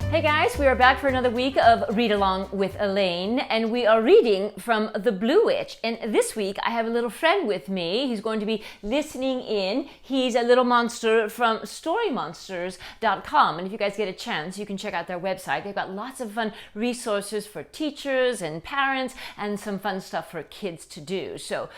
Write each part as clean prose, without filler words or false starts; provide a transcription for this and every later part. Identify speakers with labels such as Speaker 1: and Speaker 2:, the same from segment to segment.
Speaker 1: Hey guys, we are back for another week of Read Along with Alane, and we are reading from The Blue Witch. And this week I have a little friend with me. He's going to be listening in. He's a little monster from storymonsters.com. And if you guys get a chance, you can check out their website. They've got lots of fun resources for teachers and parents and some fun stuff for kids to do. So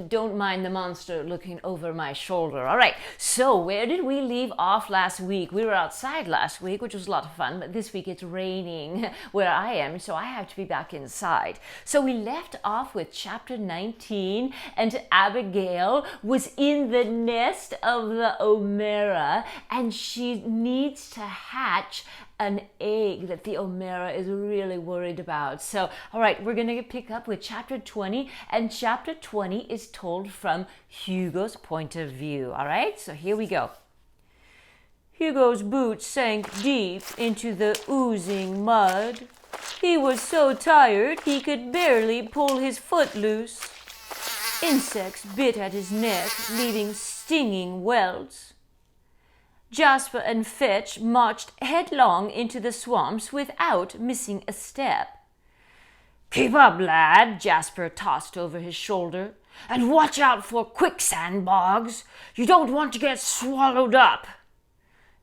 Speaker 1: don't mind the monster looking over my shoulder. All right, so where did we leave off last week? We were outside last week, which was a lot of fun. But this week it's raining where I am, so I have to be back inside. So we left off with chapter 19, and Abigail was in the nest of the Omera, and she needs to hatch an egg that the Omera is really worried about. So, all right, we're gonna pick up with chapter 20, and chapter 20 is told from Hugo's point of view. All right, so here we go. Hugo's boots sank deep into the oozing mud. He was so tired he could barely pull his foot loose. Insects bit at his neck, leaving stinging welts. Jasper and Fetch marched headlong into the swamps without missing a step. "Keep up, lad," Jasper tossed over his shoulder. "And watch out for quicksand bogs. You don't want to get swallowed up."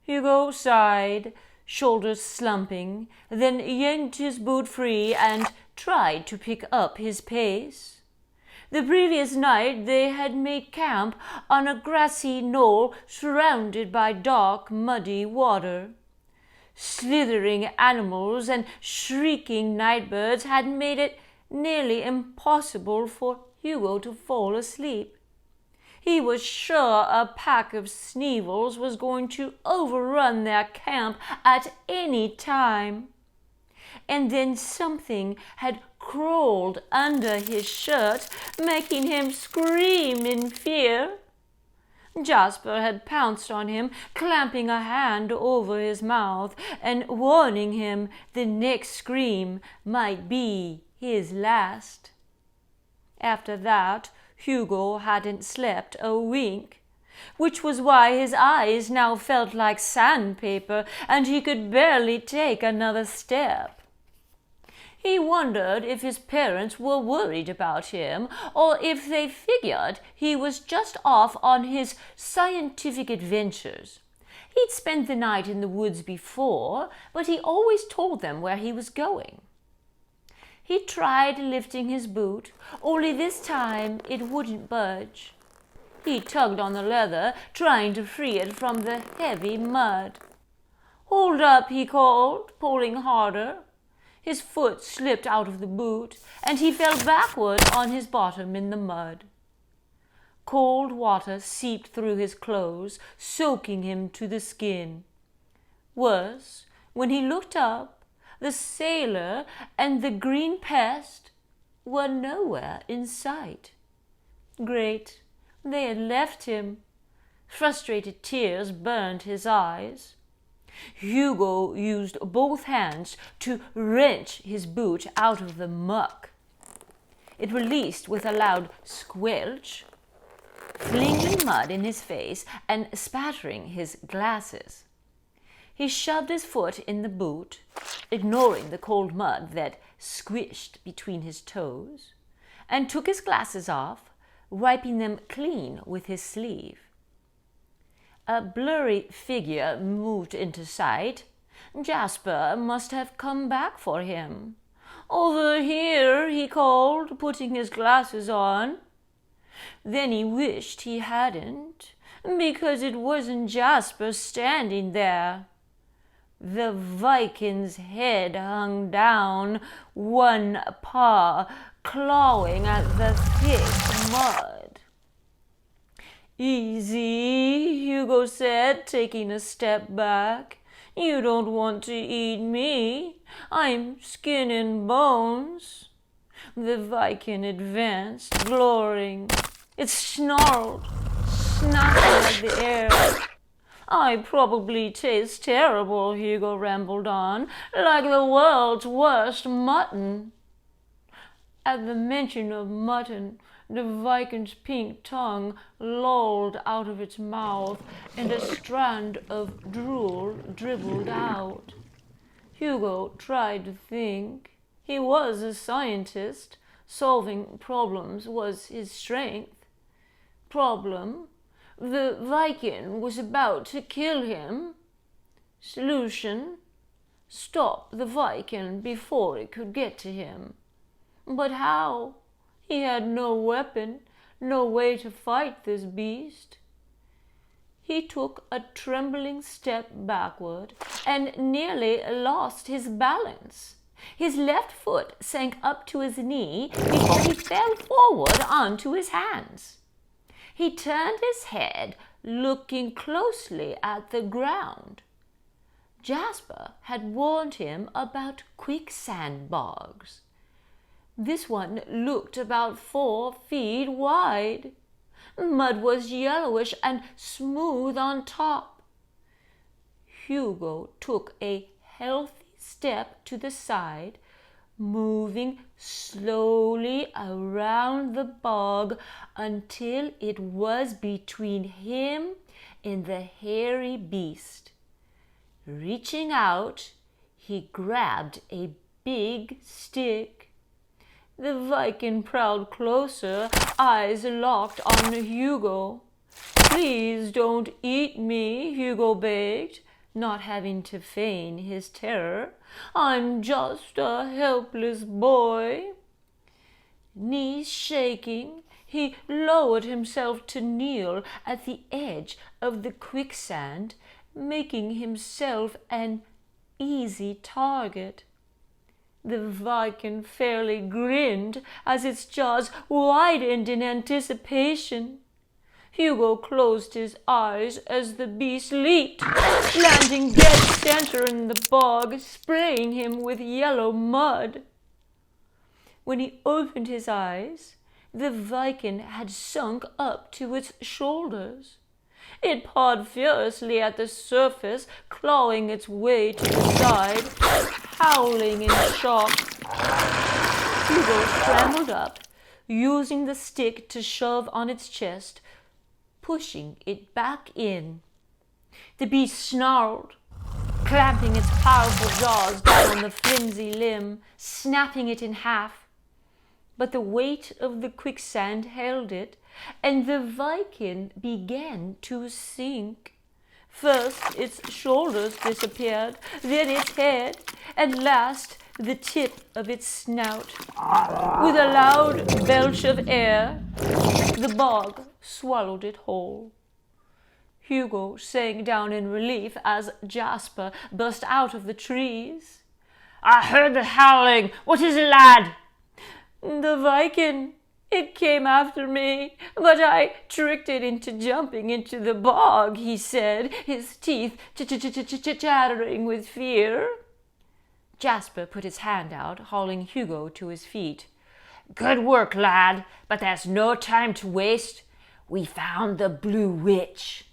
Speaker 1: Hugo sighed, shoulders slumping, then yanked his boot free and tried to pick up his pace. The previous night they had made camp on a grassy knoll surrounded by dark, muddy water. Slithering animals and shrieking nightbirds had made it nearly impossible for Hugo to fall asleep. He was sure a pack of Sneevils was going to overrun their camp at any time. And then something had crawled under his shirt, making him scream in fear. Jasper had pounced on him, clamping a hand over his mouth and warning him the next scream might be his last. After that, Hugo hadn't slept a wink, which was why his eyes now felt like sandpaper and he could barely take another step. He wondered if his parents were worried about him or if they figured he was just off on his scientific adventures. He'd spent the night in the woods before, but he always told them where he was going. He tried lifting his boot, only this time it wouldn't budge. He tugged on the leather, trying to free it from the heavy mud. "Hold up," he called, pulling harder. His foot slipped out of the boot, and he fell backward on his bottom in the mud. Cold water seeped through his clothes, soaking him to the skin. Worse, when he looked up, the sailor and the green pest were nowhere in sight. Great, they had left him. Frustrated tears burned his eyes. Hugo used both hands to wrench his boot out of the muck. It released with a loud squelch, flinging mud in his face and spattering his glasses. He shoved his foot in the boot, ignoring the cold mud that squished between his toes, and took his glasses off, wiping them clean with his sleeve. A blurry figure moved into sight. Jasper must have come back for him. "Over here," he called, putting his glasses on. Then he wished he hadn't, because it wasn't Jasper standing there. The Viking's head hung down, one paw clawing at the thick mud. "Easy," Hugo said, taking a step back. "You don't want to eat me. I'm skin and bones." The Viking advanced, glorying. It snarled, snapping at the air. "I probably taste terrible," Hugo rambled on, "like the world's worst mutton." At the mention of mutton, the Viking's pink tongue lolled out of its mouth, and a strand of drool dribbled out. Hugo tried to think. He was a scientist. Solving problems was his strength. Problem: the Viking was about to kill him. Solution: stop the Viking before it could get to him. But how? He had no weapon, no way to fight this beast. He took a trembling step backward and nearly lost his balance. His left foot sank up to his knee before he fell forward onto his hands. He turned his head, looking closely at the ground. Jasper had warned him about quicksand bogs. This one looked about 4 feet wide. Mud was yellowish and smooth on top. Hugo took a healthy step to the side, moving slowly around the bog until it was between him and the hairy beast. Reaching out, he grabbed a big stick. The Viking prowled closer, eyes locked on Hugo. "Please don't eat me," Hugo begged, not having to feign his terror. "I'm just a helpless boy." Knees shaking, he lowered himself to kneel at the edge of the quicksand, making himself an easy target. The Viking fairly grinned as its jaws widened in anticipation. Hugo closed his eyes as the beast leaped, landing dead center in the bog, spraying him with yellow mud. When he opened his eyes, the Viking had sunk up to its shoulders. It pawed furiously at the surface, clawing its way to the side, howling in shock. Hugo scrambled up, using the stick to shove on its chest, pushing it back in. The beast snarled, clamping its powerful jaws down on the flimsy limb, snapping it in half. But the weight of the quicksand held it, and the Viking began to sink. First its shoulders disappeared, then its head, and last the tip of its snout. With a loud belch of air, the bog swallowed it whole. Hugo sank down in relief as Jasper burst out of the trees. "I heard the howling. What is it, lad?" "The Viking. It came after me, but I tricked it into jumping into the bog," he said, his teeth chattering with fear. Jasper put his hand out, hauling Hugo to his feet. "Good work, lad, but there's no time to waste. We found the Blue Witch."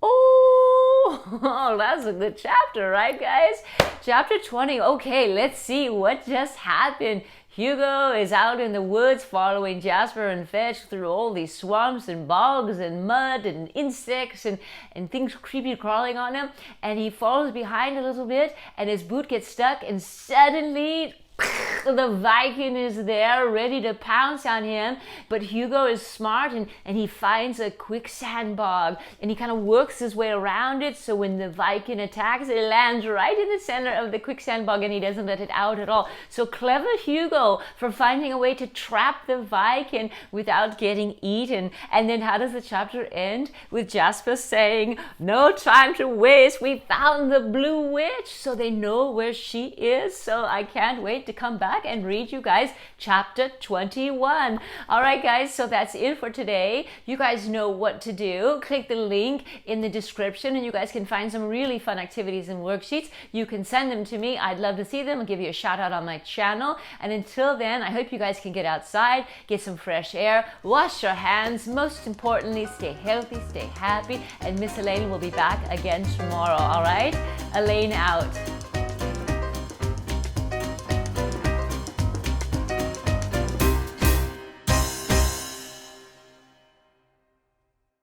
Speaker 1: Oh, that's a good chapter, right, guys? Chapter 20. Okay, let's see what just happened. Hugo is out in the woods following Jasper and Fetch through all these swamps and bogs and mud and insects and things creepy crawling on him. And he falls behind a little bit and his boot gets stuck and suddenly the Viking is there ready to pounce on him, but Hugo is smart and he finds a quicksand bog and he kind of works his way around it, so when the Viking attacks, it lands right in the center of the quicksand bog and he doesn't let it out at all. So clever Hugo for finding a way to trap the Viking without getting eaten. And then how does the chapter end? With Jasper saying, "No time to waste, we found the Blue Witch," so they know where she is. So I can't wait to come back and read you guys chapter 21. All right, guys, so that's it for today. You guys know what to do. Click the link in the description and you guys can find some really fun activities and worksheets. You can send them to me. I'd love to see them. I'll give you a shout out on my channel. And until then, I hope you guys can get outside, get some fresh air, wash your hands. Most importantly, stay healthy, stay happy, and Miss Alane will be back again tomorrow. All right? Alane out.